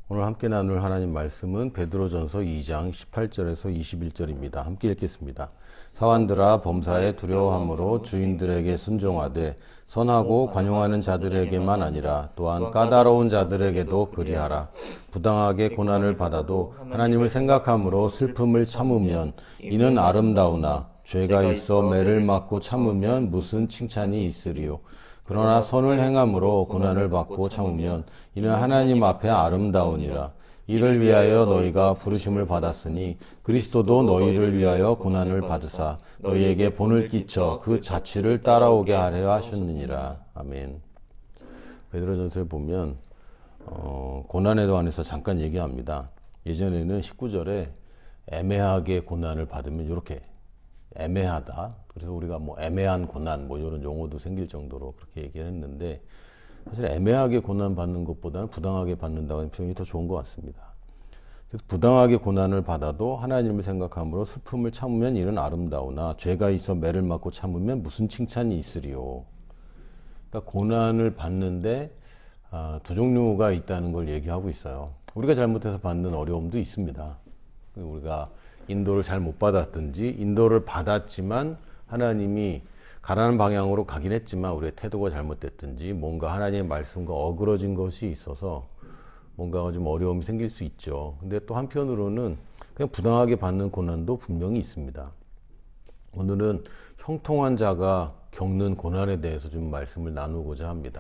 오늘 함께 나눌 하나님 말씀은 베드로전서 2장 18절에서 21절입니다. 함께 읽겠습니다. 사환들아 범사에 두려워함으로 주인들에게 순종하되 선하고 관용하는 자들에게만 아니라 또한 까다로운 자들에게도 그리하라. 부당하게 고난을 받아도 하나님을 생각함으로 슬픔을 참으면 이는 아름다우나 죄가 있어 매를 맞고 참으면 무슨 칭찬이 있으리요. 그러나 선을 행함으로 고난을 받고 참으면 이는 하나님 앞에 아름다우니라. 이를 위하여 너희가 부르심을 받았으니 그리스도도 너희를 위하여 고난을 받으사 너희에게 본을 끼쳐 그 자취를 따라오게 하려 하셨느니라. 아멘. 베드로전서에 보면 고난에 관해서 잠깐 얘기합니다. 예전에는 19절에 애매하게 고난을 받으면 이렇게 애매하다. 그래서 우리가 애매한 고난 이런 용어도 생길 정도로 그렇게 얘기를 했는데, 사실 애매하게 고난 받는 것보다는 부당하게 받는다는 표현이 더 좋은 것 같습니다. 그래서 부당하게 고난을 받아도 하나님을 생각함으로 슬픔을 참으면 이는 아름다우나 죄가 있어 매를 맞고 참으면 무슨 칭찬이 있으리요. 그러니까 고난을 받는데 두 종류가 있다는 걸 얘기하고 있어요. 우리가 잘못해서 받는 어려움도 있습니다. 우리가 인도를 잘 못 받았든지 인도를 받았지만 하나님이 가라는 방향으로 가긴 했지만 우리의 태도가 잘못됐든지 뭔가 하나님의 말씀과 어그러진 것이 있어서 뭔가가 좀 어려움이 생길 수 있죠. 근데 또 한편으로는 그냥 부당하게 받는 고난도 분명히 있습니다. 오늘은 형통한 자가 겪는 고난에 대해서 좀 말씀을 나누고자 합니다.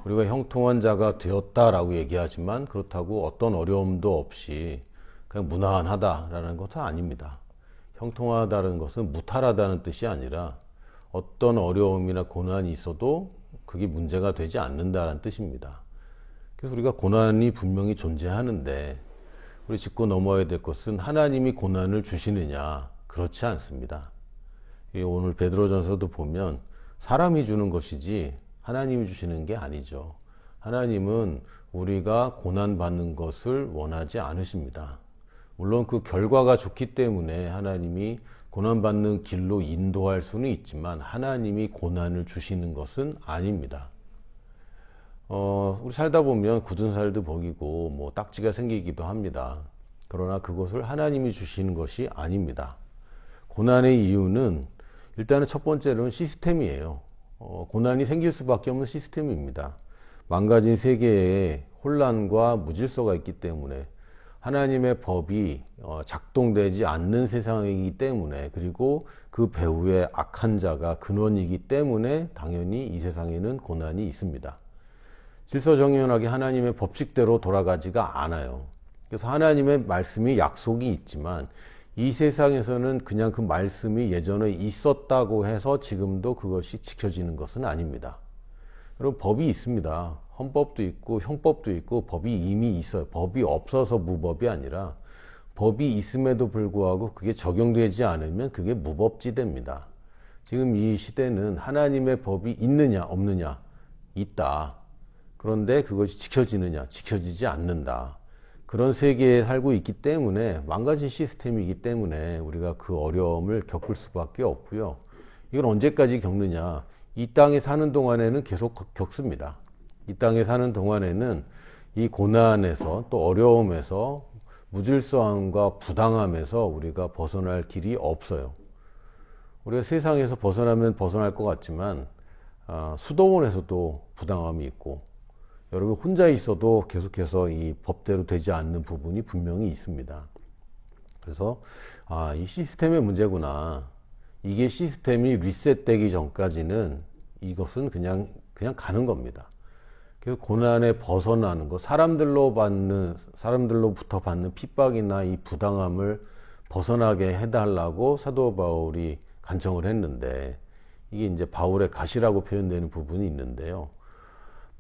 우리가 형통한 자가 되었다라고 얘기하지만 그렇다고 어떤 어려움도 없이 그냥 무난하다라는 것은 아닙니다. 형통하다는 것은 무탈하다는 뜻이 아니라 어떤 어려움이나 고난이 있어도 그게 문제가 되지 않는다는 뜻입니다. 그래서 우리가 고난이 분명히 존재하는데 우리 짚고 넘어야 될 것은 하나님이 고난을 주시느냐? 그렇지 않습니다. 오늘 베드로전서도 보면 사람이 주는 것이지 하나님이 주시는 게 아니죠. 하나님은 우리가 고난받는 것을 원하지 않으십니다. 물론 그 결과가 좋기 때문에 하나님이 고난받는 길로 인도할 수는 있지만 하나님이 고난을 주시는 것은 아닙니다. 우리 살다 보면 굳은 살도 먹이고 딱지가 생기기도 합니다. 그러나 그것을 하나님이 주시는 것이 아닙니다. 고난의 이유는 일단은 첫 번째로는 시스템이에요. 고난이 생길 수밖에 없는 시스템입니다. 망가진 세계에 혼란과 무질서가 있기 때문에 하나님의 법이 작동되지 않는 세상이기 때문에, 그리고 그 배후에 악한 자가 근원이기 때문에 당연히 이 세상에는 고난이 있습니다. 질서정연하게 하나님의 법칙대로 돌아가지가 않아요. 그래서 하나님의 말씀이 약속이 있지만 이 세상에서는 그냥 그 말씀이 예전에 있었다고 해서 지금도 그것이 지켜지는 것은 아닙니다. 여러분, 법이 있습니다. 헌법도 있고 형법도 있고 법이 이미 있어요. 법이 없어서 무법이 아니라 법이 있음에도 불구하고 그게 적용되지 않으면 그게 무법지대입니다. 지금 이 시대는 하나님의 법이 있느냐 없느냐? 있다. 그런데 그것이 지켜지느냐? 지켜지지 않는다. 그런 세계에 살고 있기 때문에, 망가진 시스템이기 때문에 우리가 그 어려움을 겪을 수밖에 없고요. 이걸 언제까지 겪느냐? 이 땅에 사는 동안에는 계속 겪습니다. 이 땅에 사는 동안에는 이 고난에서, 또 어려움에서, 무질서함과 부당함에서 우리가 벗어날 길이 없어요. 우리가 세상에서 벗어나면 벗어날 것 같지만 수도원에서도 부당함이 있고, 여러분 혼자 있어도 계속해서 이 법대로 되지 않는 부분이 분명히 있습니다. 그래서 이 시스템의 문제구나. 이게 시스템이 리셋되기 전까지는 이것은 그냥 가는 겁니다. 그래서 고난에 벗어나는 것, 사람들로부터 받는 핍박이나 이 부당함을 벗어나게 해달라고 사도 바울이 간청을 했는데, 이게 이제 바울의 가시라고 표현되는 부분이 있는데요.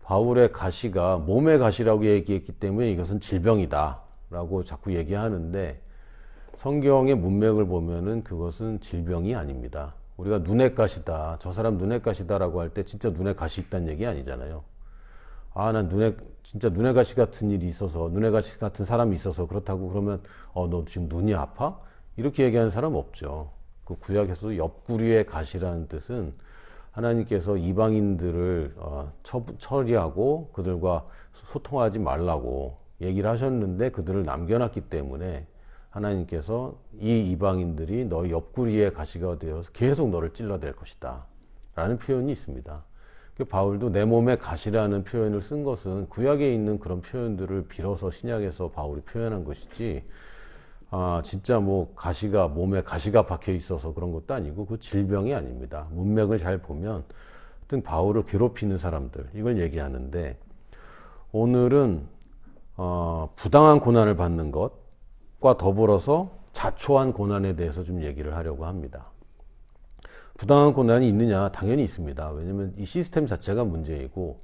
바울의 가시가 몸의 가시라고 얘기했기 때문에 이것은 질병이다 라고 자꾸 얘기하는데, 성경의 문맥을 보면은 그것은 질병이 아닙니다. 우리가 눈의 가시다, 저 사람 눈의 가시다라고 할 때 진짜 눈에 가시 있다는 얘기 아니잖아요. 난 진짜 눈의 가시 같은 일이 있어서, 눈의 가시 같은 사람이 있어서 그렇다고 그러면 너 지금 눈이 아파? 이렇게 얘기하는 사람 없죠. 그 구약에서도 옆구리의 가시라는 뜻은 하나님께서 이방인들을 처리하고 그들과 소통하지 말라고 얘기를 하셨는데 그들을 남겨놨기 때문에 하나님께서 이 이방인들이 너희 옆구리에 가시가 되어서 계속 너를 찔러댈 것이다 라는 표현이 있습니다. 바울도 내 몸에 가시라는 표현을 쓴 것은 구약에 있는 그런 표현들을 빌어서 신약에서 바울이 표현한 것이지, 진짜 뭐 가시가, 몸에 가시가 박혀 있어서 그런 것도 아니고 그 질병이 아닙니다. 문맥을 잘 보면 하여튼 바울을 괴롭히는 사람들, 이걸 얘기하는데, 오늘은 부당한 고난을 받는 것과 더불어서 자초한 고난에 대해서 좀 얘기를 하려고 합니다. 부당한 고난이 있느냐? 당연히 있습니다. 왜냐하면 이 시스템 자체가 문제이고,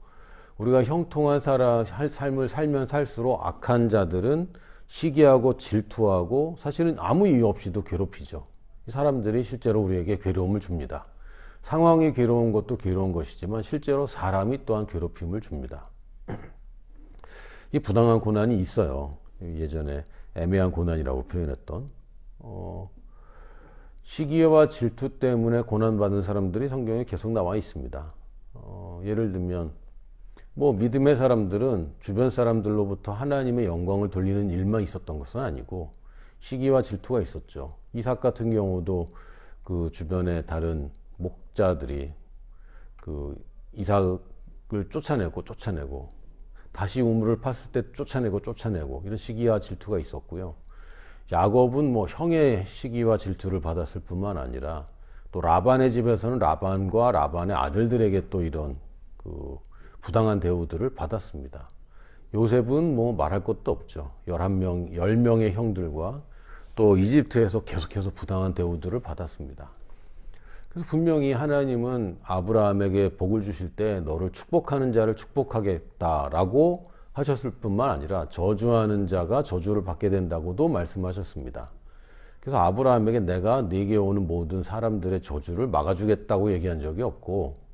우리가 형통한 삶을 살면 살수록 악한 자들은 시기하고 질투하고 사실은 아무 이유 없이도 괴롭히죠. 이 사람들이 실제로 우리에게 괴로움을 줍니다. 상황이 괴로운 것도 괴로운 것이지만 실제로 사람이 또한 괴롭힘을 줍니다. 이 부당한 고난이 있어요. 예전에 애매한 고난이라고 표현했던 시기와 질투 때문에 고난받은 사람들이 성경에 계속 나와 있습니다. 예를 들면 뭐 믿음의 사람들은 주변 사람들로부터 하나님의 영광을 돌리는 일만 있었던 것은 아니고 시기와 질투가 있었죠. 이삭 같은 경우도 그 주변에 다른 목자들이 그 이삭을 쫓아내고 다시 우물을 팠을 때 쫓아내고 이런 시기와 질투가 있었고요. 야곱은 뭐 형의 시기와 질투를 받았을 뿐만 아니라 또 라반의 집에서는 라반과 라반의 아들들에게 또 이런 그 부당한 대우들을 받았습니다. 요셉은 뭐 말할 것도 없죠. 10명의 형들과 또 이집트에서 계속해서 부당한 대우들을 받았습니다. 그래서 분명히 하나님은 아브라함에게 복을 주실 때 너를 축복하는 자를 축복하겠다라고 하셨을 뿐만 아니라 저주하는 자가 저주를 받게 된다고도 말씀하셨습니다. 그래서 아브라함에게 내가 네게 오는 모든 사람들의 저주를 막아주겠다고 얘기한 적이 없고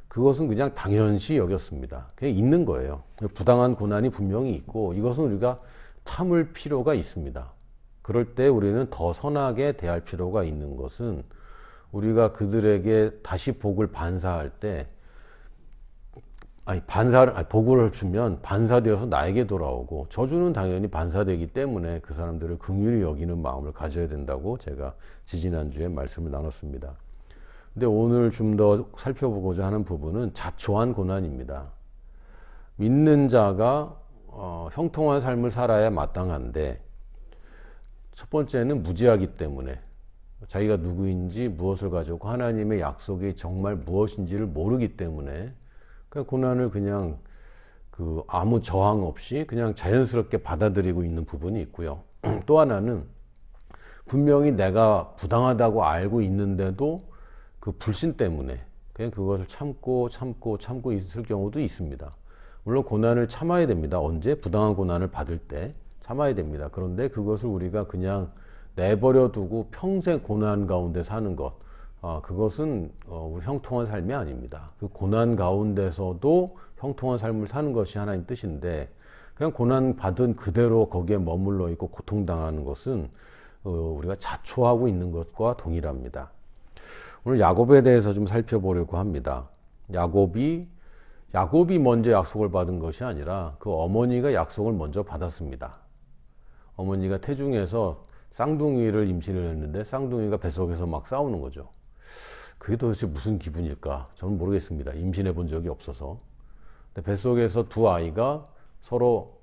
그것은 그냥 당연시 여겼습니다. 그냥 있는 거예요. 부당한 고난이 분명히 있고 이것은 우리가 참을 필요가 있습니다. 그럴 때 우리는 더 선하게 대할 필요가 있는 것은 우리가 그들에게 다시 복을 반사할 때 복을 주면 반사되어서 나에게 돌아오고 저주는 당연히 반사되기 때문에 그 사람들을 긍휼히 여기는 마음을 가져야 된다고 제가 지지난주에 말씀을 나눴습니다. 근데 오늘 좀 더 살펴보고자 하는 부분은 자초한 고난입니다. 믿는 자가 형통한 삶을 살아야 마땅한데 첫 번째는 무지하기 때문에 자기가 누구인지 무엇을 가지고 하나님의 약속이 정말 무엇인지를 모르기 때문에 그 고난을 그냥 아무 저항 없이 그냥 자연스럽게 받아들이고 있는 부분이 있고요. 또 하나는 분명히 내가 부당하다고 알고 있는데도 그 불신 때문에 그냥 그것을 참고 있을 경우도 있습니다. 물론 고난을 참아야 됩니다. 언제? 부당한 고난을 받을 때 참아야 됩니다. 그런데 그것을 우리가 그냥 내버려 두고 평생 고난 가운데 사는 것, 그것은 우리 형통한 삶이 아닙니다. 그 고난 가운데서도 형통한 삶을 사는 것이 하나님 뜻인데 그냥 고난 받은 그대로 거기에 머물러 있고 고통당하는 것은 우리가 자초하고 있는 것과 동일합니다. 오늘 야곱에 대해서 좀 살펴보려고 합니다. 야곱이 먼저 약속을 받은 것이 아니라 그 어머니가 약속을 먼저 받았습니다. 어머니가 태중에서 쌍둥이를 임신을 했는데 쌍둥이가 뱃속에서 막 싸우는 거죠. 그게 도대체 무슨 기분일까? 저는 모르겠습니다. 임신해 본 적이 없어서. 근데 뱃속에서 두 아이가 서로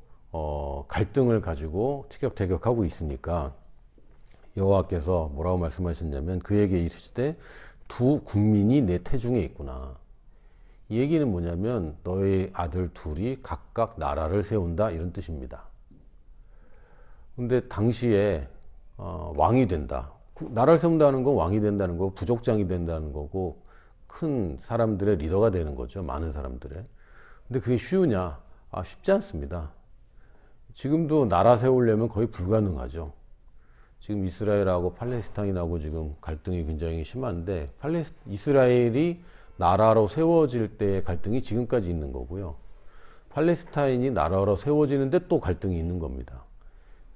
갈등을 가지고 티격태격하고 있으니까 여호와께서 뭐라고 말씀하셨냐면 그에게 이르시되 두 국민이 내 태중에 있구나. 이 얘기는 뭐냐면 너의 아들 둘이 각각 나라를 세운다 이런 뜻입니다. 근데 당시에 왕이 된다. 나라를 세운다는 건 왕이 된다는 거고 부족장이 된다는 거고 큰 사람들의 리더가 되는 거죠. 많은 사람들의. 근데 그게 쉬우냐? 쉽지 않습니다. 지금도 나라 세우려면 거의 불가능하죠. 지금 이스라엘하고 팔레스타인하고 지금 갈등이 굉장히 심한데 이스라엘이 나라로 세워질 때의 갈등이 지금까지 있는 거고요. 팔레스타인이 나라로 세워지는데 또 갈등이 있는 겁니다.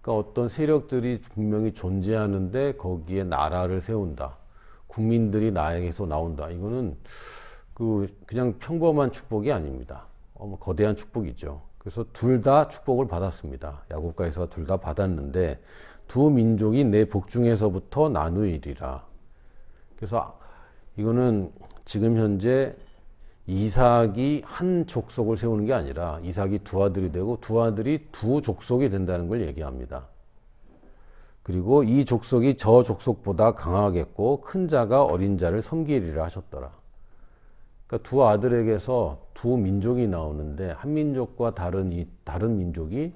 그러니까 어떤 세력들이 분명히 존재하는데 거기에 나라를 세운다. 국민들이 나에게서 나온다. 이거는 그냥 평범한 축복이 아닙니다. 거대한 축복이죠. 그래서 둘 다 축복을 받았습니다. 야곱과 에서가 둘 다 받았는데 두 민족이 내 복중에서부터 나누이리라. 그래서 이거는 지금 현재 이삭이 한 족속을 세우는 게 아니라 이삭이 두 아들이 되고 두 아들이 두 족속이 된다는 걸 얘기합니다. 그리고 이 족속이 저 족속보다 강하겠고 큰 자가 어린 자를 섬기리라 하셨더라. 그러니까 두 아들에게서 두 민족이 나오는데 한 민족과 다른 민족이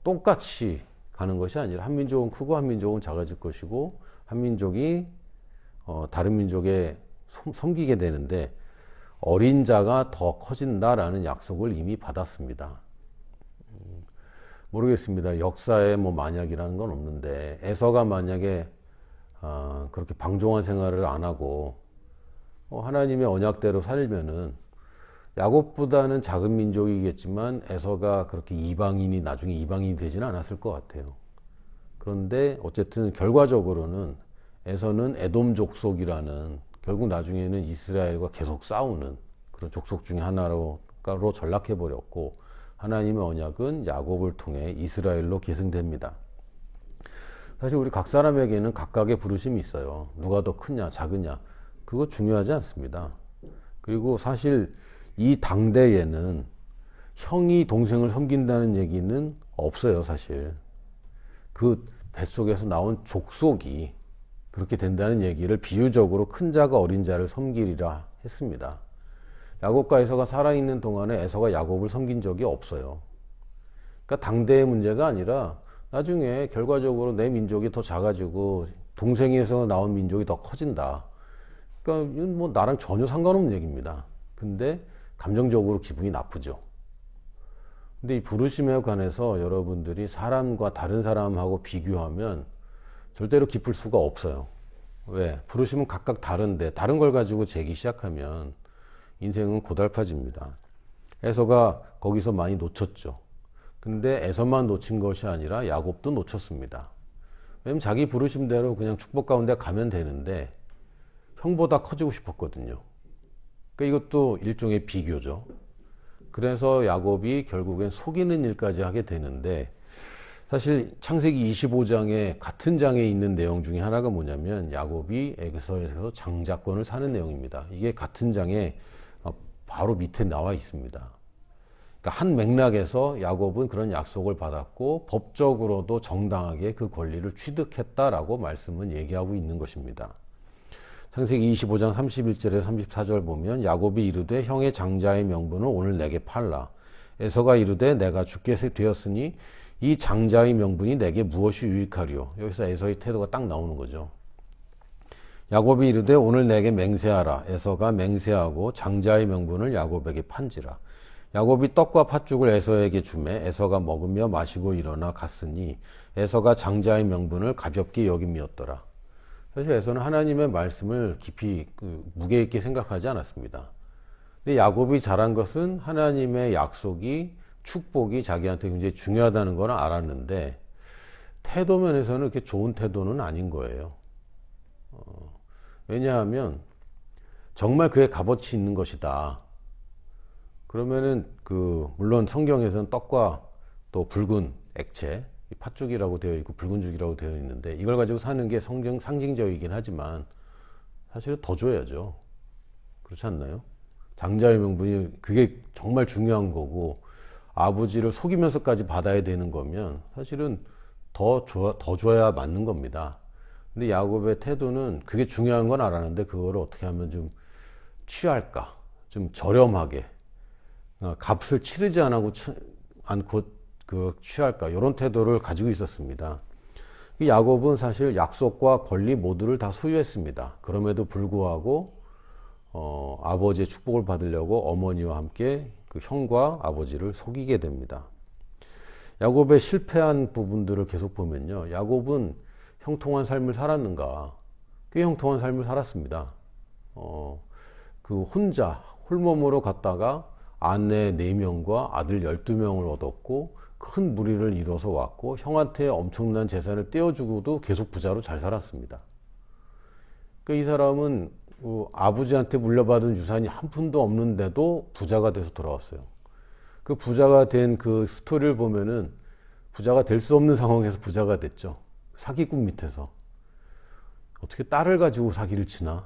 똑같이 가는 것이 아니라 한 민족은 크고 한 민족은 작아질 것이고 한 민족이 다른 민족에 섬기게 되는데 어린 자가 더 커진다라는 약속을 이미 받았습니다. 모르겠습니다. 역사에 뭐 만약이라는 건 없는데 에서가 만약에 그렇게 방종한 생활을 안 하고 하나님의 언약대로 살면은 야곱보다는 작은 민족이겠지만 에서가 그렇게 나중에 이방인이 되지는 않았을 것 같아요. 그런데 어쨌든 결과적으로는 에서는 에돔 족속이라는 결국 나중에는 이스라엘과 계속 싸우는 그런 족속 중에 하나로 전락해 버렸고 하나님의 언약은 야곱을 통해 이스라엘로 계승됩니다. 사실 우리 각 사람에게는 각각의 부르심이 있어요. 누가 더 크냐 작으냐 그거 중요하지 않습니다. 그리고 사실 이 당대에는 형이 동생을 섬긴다는 얘기는 없어요. 사실 그 뱃속에서 나온 족속이 그렇게 된다는 얘기를 비유적으로 큰 자가 어린 자를 섬기리라 했습니다. 야곱과 에서가 살아있는 동안에 에서가 야곱을 섬긴 적이 없어요. 그러니까 당대의 문제가 아니라 나중에 결과적으로 내 민족이 더 작아지고 동생에서 나온 민족이 더 커진다. 그러니까 이건 뭐 나랑 전혀 상관없는 얘기입니다. 근데 감정적으로 기분이 나쁘죠. 근데 이 부르심에 관해서 여러분들이 사람과 다른 사람하고 비교하면 절대로 기쁠 수가 없어요. 왜? 부르심은 각각 다른데 다른 걸 가지고 재기 시작하면 인생은 고달파집니다. 에서가 거기서 많이 놓쳤죠. 근데 에서만 놓친 것이 아니라 야곱도 놓쳤습니다. 왜냐면 자기 부르심대로 그냥 축복 가운데 가면 되는데 형보다 커지고 싶었거든요. 그러니까 이것도 일종의 비교죠. 그래서 야곱이 결국엔 속이는 일까지 하게 되는데 사실 창세기 25장에 같은 장에 있는 내용 중에 하나가 뭐냐면 야곱이 에서에서 장자권을 사는 내용입니다. 이게 같은 장에 바로 밑에 나와 있습니다. 그러니까 한 맥락에서 야곱은 그런 약속을 받았고 법적으로도 정당하게 그 권리를 취득했다라고 말씀은 얘기하고 있는 것입니다. 창세기 25장 31절에 34절 보면 야곱이 이르되 형의 장자의 명분을 오늘 내게 팔라. 에서가 이르되 내가 죽게 되었으니 이 장자의 명분이 내게 무엇이 유익하리요. 여기서 에서의 태도가 딱 나오는 거죠. 야곱이 이르되 오늘 내게 맹세하라. 에서가 맹세하고 장자의 명분을 야곱에게 판지라. 야곱이 떡과 팥죽을 에서에게 주매 에서가 먹으며 마시고 일어나 갔으니 에서가 장자의 명분을 가볍게 여김이었더라. 사실 에서는 하나님의 말씀을 깊이 무게 있게 생각하지 않았습니다. 근데 야곱이 잘한 것은 하나님의 약속이 축복이 자기한테 굉장히 중요하다는 걸 알았는데 태도 면에서는 그렇게 좋은 태도는 아닌 거예요. 왜냐하면 정말 그의 값어치 있는 것이다. 그러면은 물론 성경에서는 떡과 또 붉은 액체, 팥죽이라고 되어 있고 붉은 죽이라고 되어 있는데 이걸 가지고 사는 게 상징적이긴 하지만 사실은 더 줘야죠. 그렇지 않나요? 장자의 명분이 그게 정말 중요한 거고 아버지를 속이면서까지 받아야 되는 거면 사실은 더 줘야 맞는 겁니다. 근데 야곱의 태도는 그게 중요한 건 알았는데 그거를 어떻게 하면 좀 취할까? 좀 저렴하게 값을 치르지 않고 취할까? 이런 태도를 가지고 있었습니다. 야곱은 사실 약속과 권리 모두를 다 소유했습니다. 그럼에도 불구하고 아버지의 축복을 받으려고 어머니와 함께 그 형과 아버지를 속이게 됩니다. 야곱의 실패한 부분들을 계속 보면요. 야곱은 형통한 삶을 살았는가? 꽤 형통한 삶을 살았습니다. 혼자 홀몸으로 갔다가 아내 4명과 아들 12명을 얻었고 큰 무리를 이뤄서 왔고 형한테 엄청난 재산을 떼어주고도 계속 부자로 잘 살았습니다. 그러니까 이 사람은 아버지한테 물려받은 유산이 한 푼도 없는데도 부자가 돼서 돌아왔어요. 그 부자가 된 그 스토리를 보면은 부자가 될 수 없는 상황에서 부자가 됐죠. 사기꾼 밑에서. 어떻게 딸을 가지고 사기를 치나?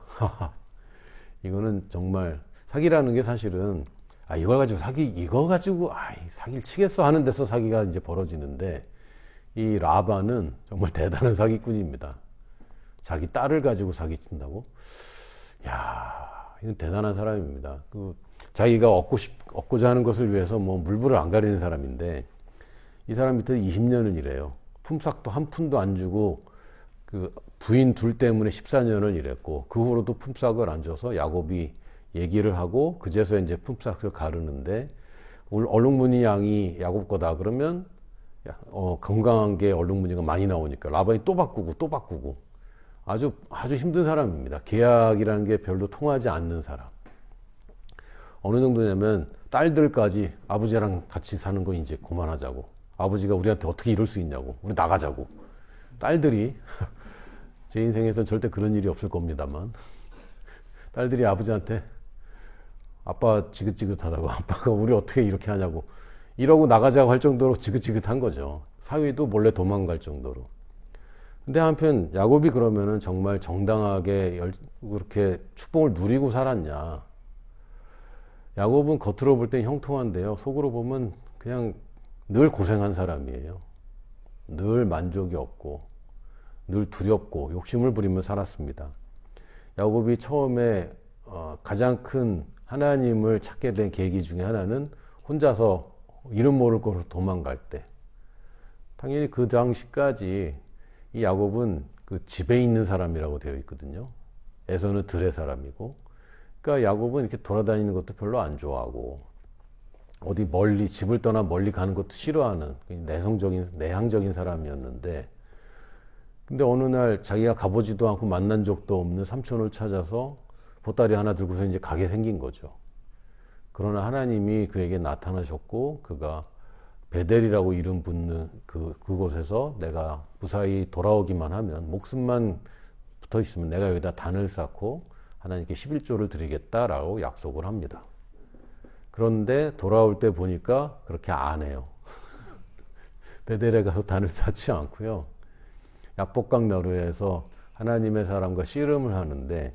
이거는 정말 사기라는 게 사실은 이걸 가지고 이거 가지고 사기를 치겠어 하는 데서 사기가 이제 벌어지는데, 이 라반은 정말 대단한 사기꾼입니다. 자기 딸을 가지고 사기친다고? 이건 대단한 사람입니다. 자기가 얻고자 하는 것을 위해서 뭐 물불을 안 가리는 사람인데, 이 사람 밑에 20년을 일해요. 품삯도 한 푼도 안 주고 그 부인 둘 때문에 14년을 일했고, 그 후로도 품삯을 안 줘서 야곱이 얘기를 하고 그제서 이제 품삯을 가르는데, 얼룩무늬 양이 야곱 거다 그러면 건강한 게 얼룩무늬가 많이 나오니까 라반이 또 바꾸고 아주 힘든 사람입니다. 계약이라는 게 별로 통하지 않는 사람. 어느 정도냐면 딸들까지 아버지랑 같이 사는 거 이제 그만하자고, 아버지가 우리한테 어떻게 이럴 수 있냐고, 우리 나가자고. 딸들이 제 인생에서는 절대 그런 일이 없을 겁니다만, 딸들이 아버지한테 아빠 지긋지긋하다고, 아빠가 우리 어떻게 이렇게 하냐고 이러고 나가자고 할 정도로 지긋지긋한 거죠. 사위도 몰래 도망갈 정도로. 근데 한편 야곱이 그러면은 정말 정당하게 그렇게 축복을 누리고 살았냐? 야곱은 겉으로 볼 땐 형통한데요, 속으로 보면 그냥 늘 고생한 사람이에요. 늘 만족이 없고 늘 두렵고 욕심을 부리며 살았습니다. 야곱이 처음에 가장 큰 하나님을 찾게 된 계기 중에 하나는 혼자서 이름 모를 곳으로 도망갈 때. 당연히 그 당시까지 이 야곱은 그 집에 있는 사람이라고 되어 있거든요. 에서는 들의 사람이고. 그러니까 야곱은 이렇게 돌아다니는 것도 별로 안 좋아하고, 어디 멀리, 집을 떠나 멀리 가는 것도 싫어하는 내향적인 사람이었는데, 근데 어느 날 자기가 가보지도 않고 만난 적도 없는 삼촌을 찾아서 보따리 하나 들고서 이제 가게 생긴 거죠. 그러나 하나님이 그에게 나타나셨고, 그가 베델이라고 이름 붙는 그곳에서 내가 무사히 돌아오기만 하면, 목숨만 붙어 있으면 내가 여기다 단을 쌓고 하나님께 11조를 드리겠다라고 약속을 합니다. 그런데 돌아올 때 보니까 그렇게 안 해요. 베델에 가서 단을 쌓지 않고요, 약복강 나루에서 하나님의 사람과 씨름을 하는데,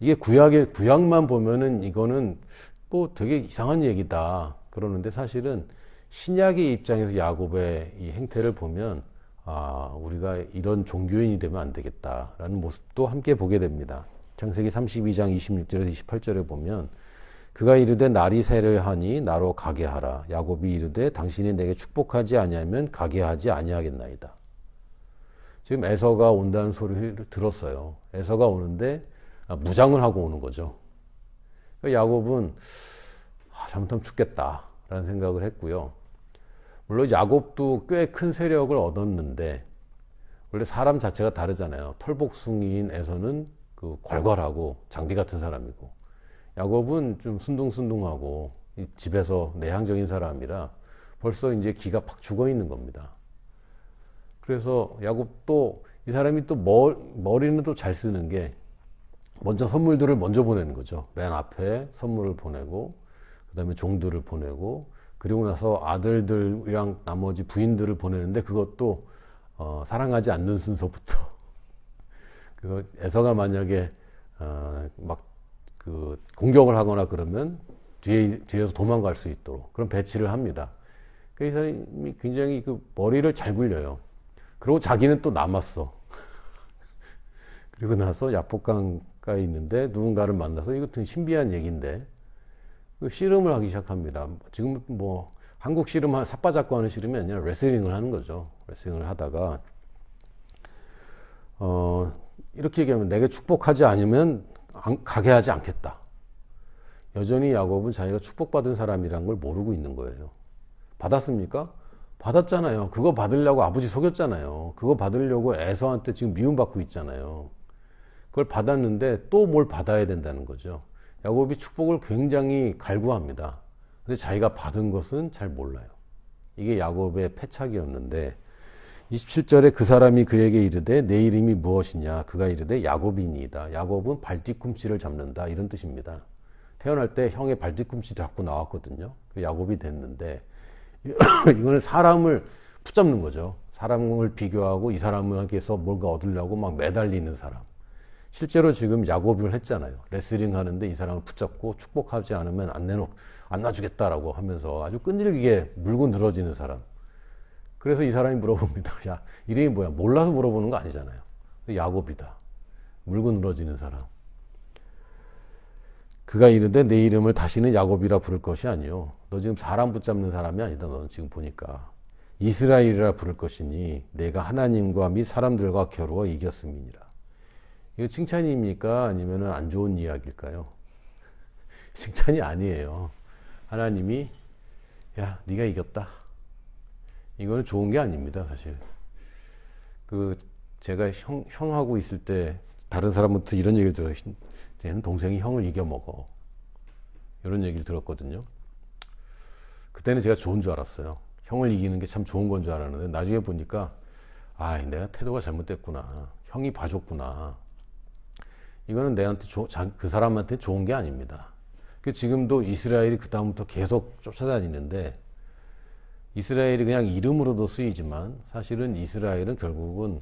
이게 구약만 보면은 이거는 뭐 되게 이상한 얘기다 그러는데, 사실은 신약의 입장에서 야곱의 이 행태를 보면 우리가 이런 종교인이 되면 안 되겠다라는 모습도 함께 보게 됩니다. 창세기 32장 26절에서 28절에 보면, 그가 이르되 날이 새려하니 나로 가게 하라. 야곱이 이르되 당신이 내게 축복하지 아니하면 가게 하지 아니하겠나이다. 지금 에서가 온다는 소리를 들었어요. 에서가 오는데 무장을 하고 오는 거죠. 그러니까 야곱은 잘못하면 죽겠다라는 생각을 했고요. 물론 야곱도 꽤 큰 세력을 얻었는데, 원래 사람 자체가 다르잖아요. 털복숭이인 에서는 그 괄괄하고 장비 같은 사람이고, 야곱은 좀 순둥순둥하고 집에서 내향적인 사람이라 벌써 이제 기가 팍 죽어 있는 겁니다. 그래서 야곱도, 이 사람이 또 머리는 또 잘 쓰는 게, 먼저 선물들을 먼저 보내는 거죠. 맨 앞에 선물을 보내고, 그 다음에 종들을 보내고, 그리고 나서 아들들이랑 나머지 부인들을 보내는데, 그것도 사랑하지 않는 순서부터. 그거 에서가 만약에 공격을 하거나 그러면 뒤에서 도망갈 수 있도록 그런 배치를 합니다. 그러니까 이 사람이 굉장히 그 머리를 잘 굴려요. 그리고 자기는 또 남았어. 그리고 나서 야복강가에 있는데 누군가를 만나서, 이것도 신비한 얘기인데, 씨름을 하기 시작합니다. 지금 뭐 한국 씨름, 삿바 잡고 하는 씨름이 아니라 레슬링을 하는 거죠. 레슬링을 하다가 이렇게 얘기하면, 내게 축복하지 않으면 가게 하지 않겠다. 여전히 야곱은 자기가 축복받은 사람이란 걸 모르고 있는 거예요. 받았습니까? 받았잖아요. 그거 받으려고 아버지 속였잖아요. 그거 받으려고 에서한테 지금 미움받고 있잖아요. 그걸 받았는데 또 뭘 받아야 된다는 거죠. 야곱이 축복을 굉장히 갈구합니다. 근데 자기가 받은 것은 잘 몰라요. 이게 야곱의 패착이었는데, 27절에 그 사람이 그에게 이르되 내 이름이 무엇이냐? 그가 이르되 야곱이니이다. 야곱은 발뒤꿈치를 잡는다, 이런 뜻입니다. 태어날 때 형의 발뒤꿈치 잡고 나왔거든요. 그 야곱이 됐는데 이거는 사람을 붙잡는 거죠. 사람을 비교하고 이 사람에게서 뭔가 얻으려고 막 매달리는 사람. 실제로 지금 야곱을 했잖아요. 레슬링 하는데 이 사람을 붙잡고 축복하지 않으면 안 놔주겠다라고 하면서 아주 끈질기게 물고 늘어지는 사람. 그래서 이 사람이 물어봅니다. 야, 이름이 뭐야? 몰라서 물어보는 거 아니잖아요. 야곱이다. 물고 늘어지는 사람. 그가 이르되 내 이름을 다시는 야곱이라 부를 것이 아니요. 너 지금 사람 붙잡는 사람이 아니다. 너는 지금 보니까. 이스라엘이라 부를 것이니 내가 하나님과 및 사람들과 겨루어 이겼음이니라. 이거 칭찬입니까? 아니면 안 좋은 이야기일까요? 칭찬이 아니에요. 하나님이 야, 네가 이겼다. 이거는 좋은 게 아닙니다, 사실. 제가 형하고 있을 때 다른 사람부터 이런 얘기를 들어요. 쟤는 동생이 형을 이겨먹어. 이런 얘기를 들었거든요. 그때는 제가 좋은 줄 알았어요. 형을 이기는 게 참 좋은 건 줄 알았는데 나중에 보니까 내가 태도가 잘못됐구나. 형이 봐줬구나. 이거는 내한테 그 사람한테 좋은 게 아닙니다. 지금도 이스라엘이 그 다음부터 계속 쫓아다니는데 이스라엘이 그냥 이름으로도 쓰이지만 사실은 이스라엘은 결국은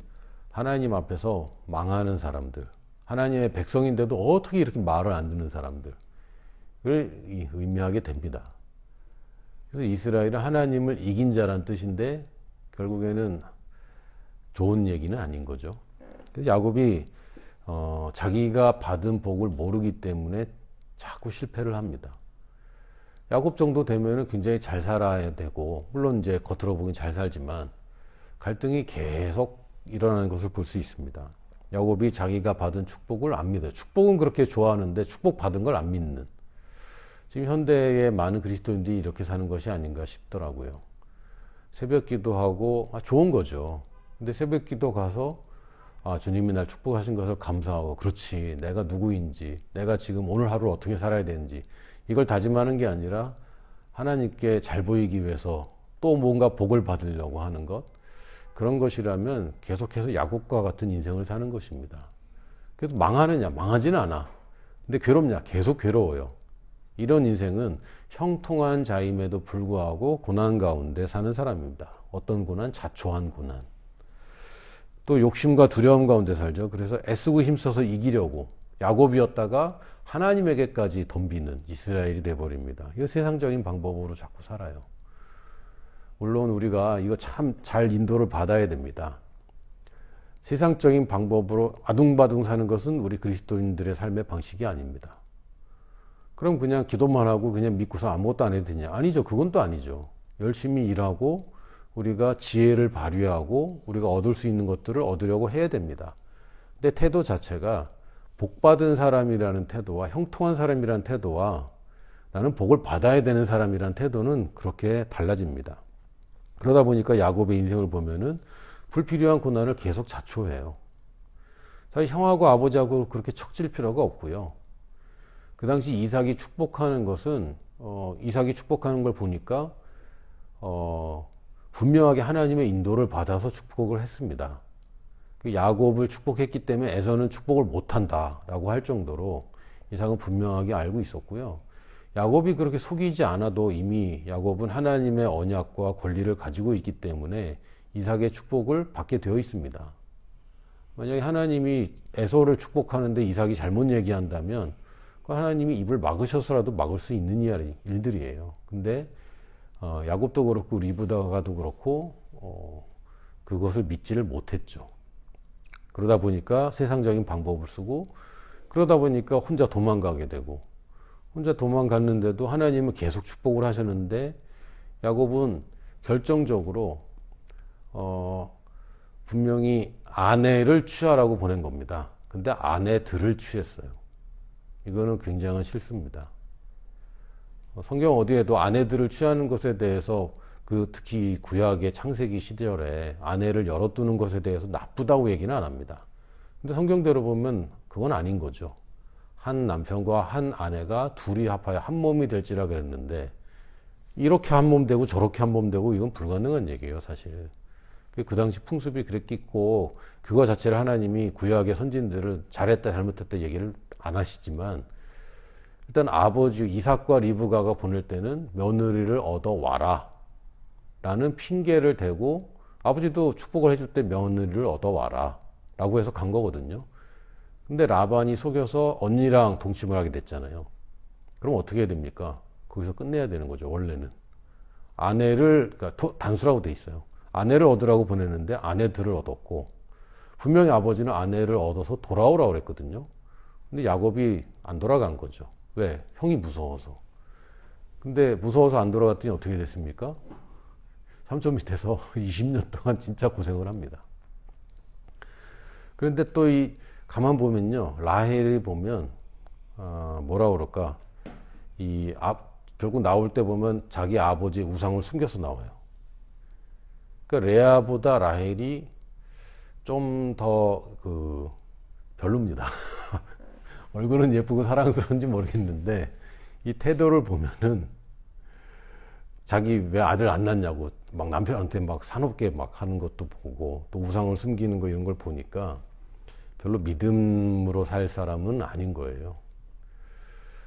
하나님 앞에서 망하는 사람들, 하나님의 백성인데도 어떻게 이렇게 말을 안 듣는 사람들을 의미하게 됩니다. 그래서 이스라엘은 하나님을 이긴 자란 뜻인데 결국에는 좋은 얘기는 아닌 거죠. 그래서 야곱이 자기가 받은 복을 모르기 때문에 자꾸 실패를 합니다. 야곱 정도 되면은 굉장히 잘 살아야 되고, 물론 이제 겉으로 보긴 잘 살지만 갈등이 계속 일어나는 것을 볼 수 있습니다. 야곱이 자기가 받은 축복을 안 믿어요. 축복은 그렇게 좋아하는데 축복 받은 걸 안 믿는. 지금 현대의 많은 그리스도인들이 이렇게 사는 것이 아닌가 싶더라고요. 새벽 기도하고 좋은 거죠. 근데 새벽 기도 가서 주님이 날 축복하신 것을 감사하고, 그렇지, 내가 누구인지, 내가 지금 오늘 하루를 어떻게 살아야 되는지 이걸 다짐하는 게 아니라 하나님께 잘 보이기 위해서 또 뭔가 복을 받으려고 하는 것, 그런 것이라면 계속해서 야곱과 같은 인생을 사는 것입니다. 그래도 망하느냐? 망하지는 않아. 근데 괴롭냐? 계속 괴로워요. 이런 인생은 형통한 자임에도 불구하고 고난 가운데 사는 사람입니다. 어떤 고난? 자초한 고난. 또 욕심과 두려움 가운데 살죠. 그래서 애쓰고 힘써서 이기려고 야곱이었다가 하나님에게까지 덤비는 이스라엘이 돼버립니다. 이거 세상적인 방법으로 자꾸 살아요. 물론 우리가 이거 참 잘 인도를 받아야 됩니다. 세상적인 방법으로 아둥바둥 사는 것은 우리 그리스도인들의 삶의 방식이 아닙니다. 그럼 그냥 기도만 하고 그냥 믿고서 아무것도 안 해도 되냐? 아니죠. 그건 또 아니죠. 열심히 일하고 우리가 지혜를 발휘하고 우리가 얻을 수 있는 것들을 얻으려고 해야 됩니다. 근데 태도 자체가 복받은 사람이라는 태도와 형통한 사람이라는 태도와 나는 복을 받아야 되는 사람이라는 태도는 그렇게 달라집니다. 그러다 보니까 야곱의 인생을 보면은 불필요한 고난을 계속 자초해요. 사실 형하고 아버지하고 그렇게 척질 필요가 없고요. 그 당시 이삭이 축복하는 것은 이삭이 축복하는 걸 보니까 분명하게 하나님의 인도를 받아서 축복을 했습니다. 야곱을 축복했기 때문에 에서는 축복을 못한다라고 할 정도로 이삭은 분명하게 알고 있었고요. 야곱이 그렇게 속이지 않아도 이미 야곱은 하나님의 언약과 권리를 가지고 있기 때문에 이삭의 축복을 받게 되어 있습니다. 만약에 하나님이 에서를 축복하는데 이삭이 잘못 얘기한다면 하나님이 입을 막으셔서라도 막을 수 있는 일들이에요. 근데 야곱도 그렇고 리브가도 그렇고 그것을 믿지를 못했죠. 그러다 보니까 세상적인 방법을 쓰고, 그러다 보니까 혼자 도망가게 되고, 혼자 도망갔는데도 하나님은 계속 축복을 하셨는데 야곱은 결정적으로 분명히 아내를 취하라고 보낸 겁니다. 근데 아내들을 취했어요. 이거는 굉장한 실수입니다. 성경 어디에도 아내들을 취하는 것에 대해서 특히 구약의 창세기 시절에 아내를 열어두는 것에 대해서 나쁘다고 얘기는 안 합니다. 근데 성경대로 보면 그건 아닌 거죠. 한 남편과 한 아내가 둘이 합하여 한 몸이 될지라 그랬는데 이렇게 한 몸 되고 저렇게 한 몸 되고 이건 불가능한 얘기예요, 사실. 그 당시 풍습이 그랬겠고 그거 자체를 하나님이 구약의 선진들을 잘했다 잘못했다 얘기를 안 하시지만 일단 아버지 이삭과 리브가가 보낼 때는 며느리를 얻어와라 라는 핑계를 대고, 아버지도 축복을 해줄 때 며느리를 얻어와라 라고 해서 간 거거든요. 근데 라반이 속여서 언니랑 동침을 하게 됐잖아요. 그럼 어떻게 해야 됩니까? 거기서 끝내야 되는 거죠, 원래는. 아내를, 그러니까 단수라고 돼 있어요. 아내를 얻으라고 보내는데 아내들을 얻었고, 분명히 아버지는 아내를 얻어서 돌아오라고 그랬거든요. 근데 야곱이 안 돌아간 거죠. 왜? 형이 무서워서. 근데 무서워서 안 돌아갔더니 어떻게 됐습니까? 삼촌 밑에서 20년 동안 진짜 고생을 합니다. 그런데 또 가만 보면요, 라헬이 보면, 뭐라 그럴까, 결국 나올 때 보면 자기 아버지의 우상을 숨겨서 나와요. 그러니까 레아보다 라헬이 좀 더 별로입니다. 얼굴은 예쁘고 사랑스러운지 모르겠는데, 이 태도를 보면은 자기 왜 아들 안 낳냐고 막 남편한테 막 사납게 막 하는 것도 보고, 또 우상을 숨기는 거 이런 걸 보니까 별로 믿음으로 살 사람은 아닌 거예요.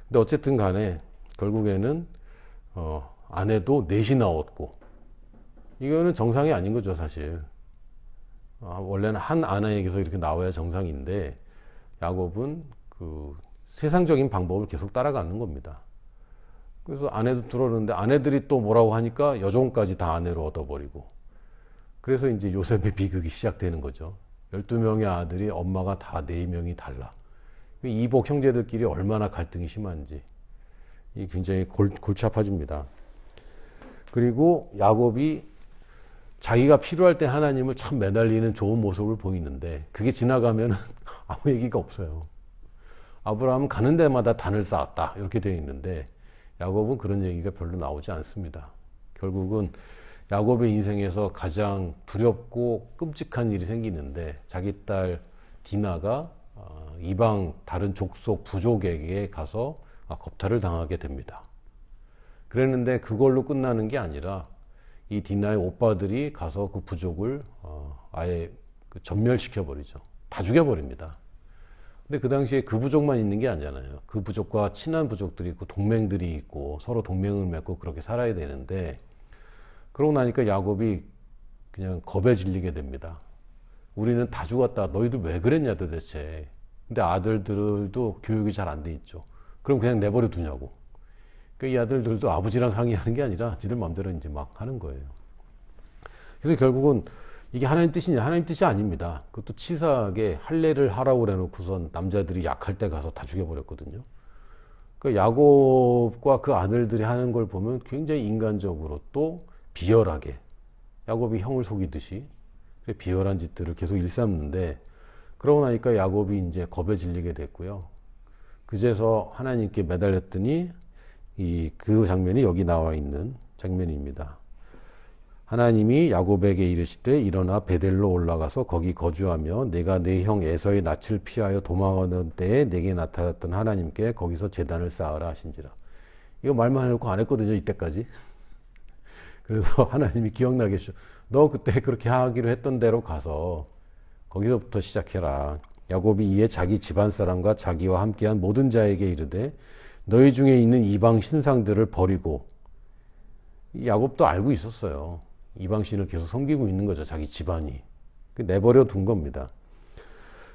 근데 어쨌든 간에 결국에는 아내도 넷이나 얻고, 이거는 정상이 아닌 거죠, 사실. 원래는 한 아내에게서 이렇게 나와야 정상인데, 야곱은 그 세상적인 방법을 계속 따라가는 겁니다. 그래서 아내도 들어오는데 아내들이 또 뭐라고 하니까 여종까지 다 아내로 얻어버리고, 그래서 이제 요셉의 비극이 시작되는 거죠. 12명의 아들이 엄마가 다 4명이 달라. 이복 형제들끼리 얼마나 갈등이 심한지 이 굉장히 골치 아파집니다. 그리고 야곱이 자기가 필요할 때 하나님을 참 매달리는 좋은 모습을 보이는데, 그게 지나가면 아무 얘기가 없어요. 아브라함은 가는 데마다 단을 쌓았다 이렇게 되어 있는데, 야곱은 그런 얘기가 별로 나오지 않습니다. 결국은 야곱의 인생에서 가장 두렵고 끔찍한 일이 생기는데, 자기 딸 디나가 이방 다른 족속 부족에게 가서 겁탈을 당하게 됩니다. 그랬는데 그걸로 끝나는 게 아니라 이 디나의 오빠들이 가서 그 부족을 아예 전멸시켜 버리죠. 다 죽여버립니다. 근데 그 당시에 그 부족만 있는 게 아니잖아요. 그 부족과 친한 부족들이 있고 동맹들이 있고 서로 동맹을 맺고 그렇게 살아야 되는데, 그러고 나니까 야곱이 그냥 겁에 질리게 됩니다. 우리는 다 죽었다. 너희들 왜 그랬냐 도대체. 근데 아들들도 교육이 잘 안 돼 있죠. 그럼 그냥 내버려 두냐고. 이 아들들도 아버지랑 상의하는 게 아니라 지들 마음대로 이제 막 하는 거예요. 그래서 결국은 이게 하나님 뜻이냐? 하나님 뜻이 아닙니다. 그것도 치사하게 할례를 하라고 그래놓고선 남자들이 약할 때 가서 다 죽여버렸거든요. 그러니까 야곱과 그 아들들이 하는 걸 보면 굉장히 인간적으로 또 비열하게, 야곱이 형을 속이듯이 비열한 짓들을 계속 일삼는데, 그러고 나니까 야곱이 이제 겁에 질리게 됐고요. 그제서 하나님께 매달렸더니 그 장면이 여기 나와 있는 장면입니다. 하나님이 야곱에게 이르시되 일어나 베델로 올라가서 거기 거주하며 내가 내 형 에서의 낯을 피하여 도망하는 때에 내게 나타났던 하나님께 거기서 제단을 쌓으라 하신지라. 이거 말만 해놓고 안 했거든요, 이때까지. 그래서 하나님이 기억나게 해주셔. 너 그때 그렇게 하기로 했던 대로 가서 거기서부터 시작해라. 야곱이 이에 자기 집안 사람과 자기와 함께한 모든 자에게 이르되 너희 중에 있는 이방 신상들을 버리고, 야곱도 알고 있었어요. 이방 신을 계속 섬기고 있는 거죠, 자기 집안이. 내버려 둔 겁니다.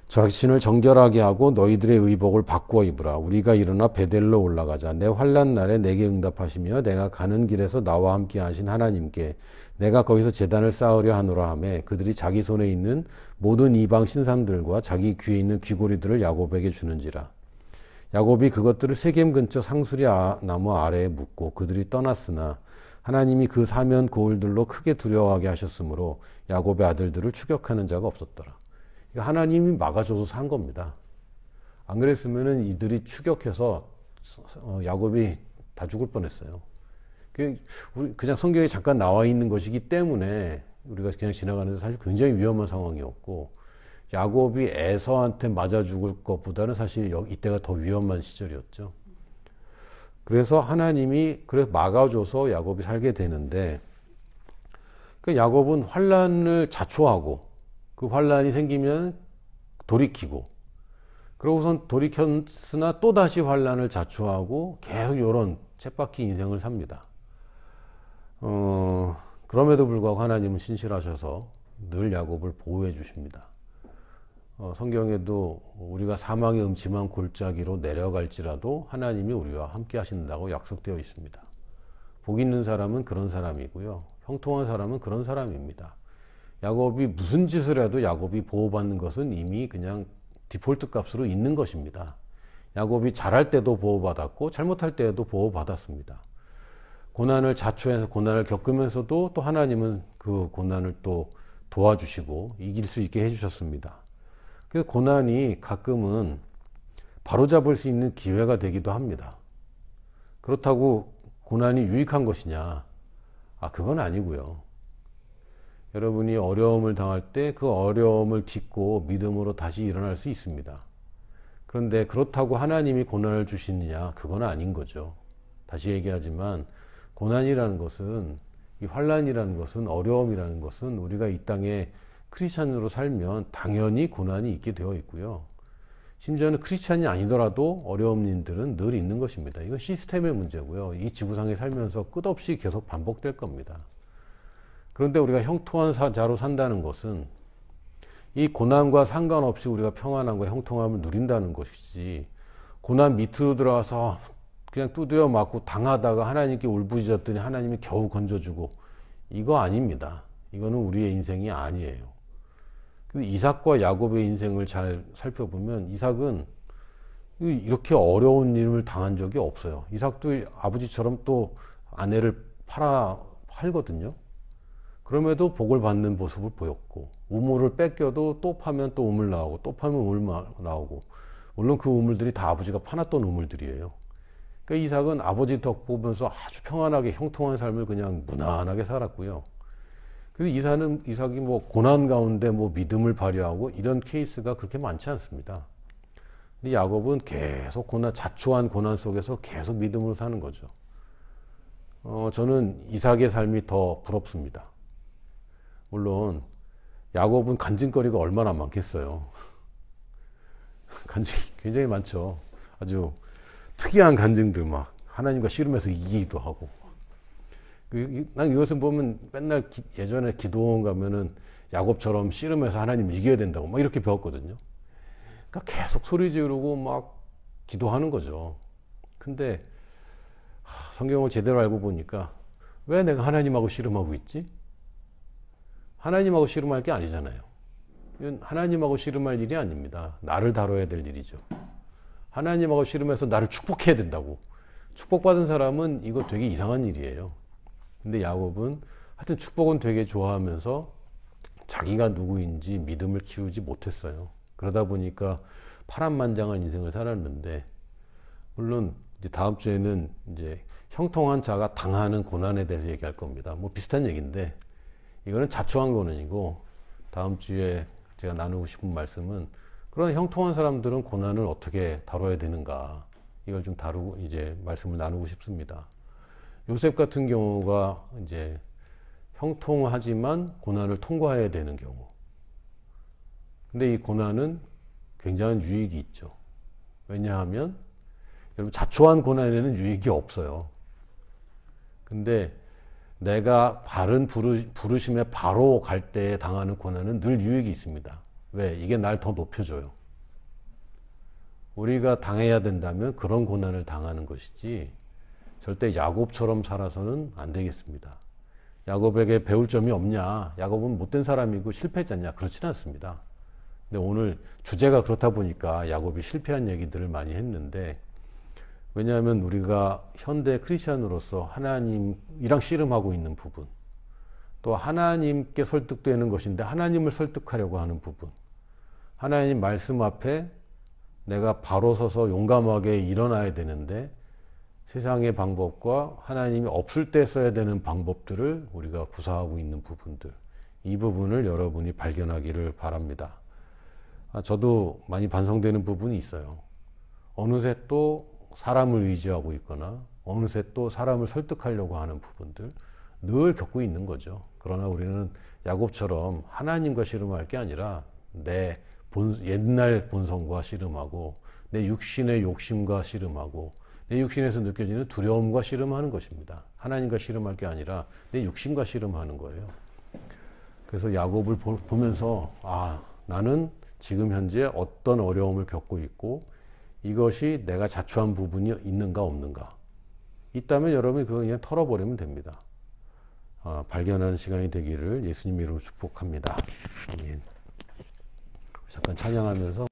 자신을 정결하게 하고 너희들의 의복을 바꾸어 입으라. 우리가 일어나 베델로 올라가자. 내 환난 날에 내게 응답하시며 내가 가는 길에서 나와 함께 하신 하나님께 내가 거기서 제단을 쌓으려 하노라 하매 그들이 자기 손에 있는 모든 이방 신상들과 자기 귀에 있는 귀고리들을 야곱에게 주는지라. 야곱이 그것들을 세겜 근처 상수리 나무 아래에 묻고 그들이 떠났으나 하나님이 그 사면 고을들로 크게 두려워하게 하셨으므로 야곱의 아들들을 추격하는 자가 없었더라. 하나님이 막아줘서 산 겁니다. 안 그랬으면은 이들이 추격해서 야곱이 다 죽을 뻔했어요. 그냥 성경에 잠깐 나와 있는 것이기 때문에 우리가 그냥 지나가는데 사실 굉장히 위험한 상황이었고, 야곱이 에서한테 맞아 죽을 것보다는 사실 이때가 더 위험한 시절이었죠. 그래서 하나님이 막아줘서 야곱이 살게 되는데, 그 야곱은 환란을 자초하고 그 환란이 생기면 돌이키고, 그러고선 돌이켰으나 또다시 환란을 자초하고 계속 이런 쳇바퀴 인생을 삽니다. 그럼에도 불구하고 하나님은 신실하셔서 늘 야곱을 보호해 주십니다. 성경에도 우리가 사망의 음침한 골짜기로 내려갈지라도 하나님이 우리와 함께 하신다고 약속되어 있습니다. 복 있는 사람은 그런 사람이고요. 형통한 사람은 그런 사람입니다. 야곱이 무슨 짓을 해도 야곱이 보호받는 것은 이미 그냥 디폴트 값으로 있는 것입니다. 야곱이 잘할 때도 보호받았고 잘못할 때에도 보호받았습니다. 고난을 자초해서 고난을 겪으면서도 또 하나님은 그 고난을 또 도와주시고 이길 수 있게 해주셨습니다. 그 고난이 가끔은 바로잡을 수 있는 기회가 되기도 합니다. 그렇다고 고난이 유익한 것이냐? 그건 아니고요. 여러분이 어려움을 당할 때 그 어려움을 딛고 믿음으로 다시 일어날 수 있습니다. 그런데 그렇다고 하나님이 고난을 주시느냐? 그건 아닌 거죠. 다시 얘기하지만 고난이라는 것은, 이 환란이라는 것은, 어려움이라는 것은 우리가 이 땅에 크리스찬으로 살면 당연히 고난이 있게 되어 있고요. 심지어는 크리스찬이 아니더라도 어려운 일들은 늘 있는 것입니다. 이건 시스템의 문제고요. 이 지구상에 살면서 끝없이 계속 반복될 겁니다. 그런데 우리가 형통한 자로 산다는 것은 이 고난과 상관없이 우리가 평안함과 형통함을 누린다는 것이지, 고난 밑으로 들어가서 그냥 두드려 맞고 당하다가 하나님께 울부짖었더니 하나님이 겨우 건져주고, 이거 아닙니다. 이거는 우리의 인생이 아니에요. 이삭과 야곱의 인생을 잘 살펴보면 이삭은 이렇게 어려운 일을 당한 적이 없어요. 이삭도 아버지처럼 또 아내를 팔거든요. 그럼에도 복을 받는 모습을 보였고, 우물을 뺏겨도 또 파면 또 우물 나오고, 또 파면 우물 나오고, 물론 그 우물들이 다 아버지가 파놨던 우물들이에요. 그러니까 이삭은 아버지 덕 보면서 아주 평안하게 형통한 삶을 그냥 무난하게 살았고요. 그리고 이삭이 뭐 고난 가운데 뭐 믿음을 발휘하고 이런 케이스가 그렇게 많지 않습니다. 근데 야곱은 계속 자초한 고난 속에서 계속 믿음으로 사는 거죠. 저는 이삭의 삶이 더 부럽습니다. 물론 야곱은 간증거리가 얼마나 많겠어요. 간증이 굉장히 많죠. 아주 특이한 간증들, 막 하나님과 씨름해서 이기기도 하고. 난 이것을 보면 맨날 예전에 기도원 가면은 야곱처럼 씨름해서 하나님 이겨야 된다고 막 이렇게 배웠거든요. 그러니까 계속 소리 지르고 막 기도하는 거죠. 근데 성경을 제대로 알고 보니까 왜 내가 하나님하고 씨름하고 있지? 하나님하고 씨름할 게 아니잖아요. 이건 하나님하고 씨름할 일이 아닙니다. 나를 다뤄야 될 일이죠. 하나님하고 씨름해서 나를 축복해야 된다고. 축복받은 사람은 이거 되게 이상한 일이에요. 근데 야곱은 하여튼 축복은 되게 좋아하면서 자기가 누구인지 믿음을 키우지 못했어요. 그러다 보니까 파란만장한 인생을 살았는데, 물론 이제 다음 주에는 이제 형통한 자가 당하는 고난에 대해서 얘기할 겁니다. 뭐 비슷한 얘기인데, 이거는 자초한 고난이고, 다음 주에 제가 나누고 싶은 말씀은 그런 형통한 사람들은 고난을 어떻게 다뤄야 되는가, 이걸 좀 이제 말씀을 나누고 싶습니다. 요셉 같은 경우가 이제 형통하지만 고난을 통과해야 되는 경우. 근데 이 고난은 굉장한 유익이 있죠. 왜냐하면 여러분, 자초한 고난에는 유익이 없어요. 근데 내가 바른 부르심에 바로 갈 때 당하는 고난은 늘 유익이 있습니다. 왜? 이게 날 더 높여줘요. 우리가 당해야 된다면 그런 고난을 당하는 것이지, 절대 야곱처럼 살아서는 안 되겠습니다. 야곱에게 배울 점이 없냐? 야곱은 못된 사람이고 실패했지 않냐? 그렇지는 않습니다. 근데 오늘 주제가 그렇다 보니까 야곱이 실패한 얘기들을 많이 했는데, 왜냐하면 우리가 현대 크리스찬으로서 하나님이랑 씨름하고 있는 부분, 또 하나님께 설득되는 것인데 하나님을 설득하려고 하는 부분, 하나님 말씀 앞에 내가 바로 서서 용감하게 일어나야 되는데 세상의 방법과 하나님이 없을 때 써야 되는 방법들을 우리가 구사하고 있는 부분들, 이 부분을 여러분이 발견하기를 바랍니다. 저도 많이 반성되는 부분이 있어요. 어느새 또 사람을 의지하고 있거나 어느새 또 사람을 설득하려고 하는 부분들 늘 겪고 있는 거죠. 그러나 우리는 야곱처럼 하나님과 씨름할 게 아니라 내 옛날 본성과 씨름하고 내 육신의 욕심과 씨름하고 내 육신에서 느껴지는 두려움과 씨름하는 것입니다. 하나님과 씨름할 게 아니라 내 육신과 씨름하는 거예요. 그래서 야곱을 보면서 나는 지금 현재 어떤 어려움을 겪고 있고 이것이 내가 자초한 부분이 있는가 없는가. 있다면 여러분이 그거 그냥 털어버리면 됩니다. 발견하는 시간이 되기를 예수님 이름으로 축복합니다. 아멘. 잠깐 찬양하면서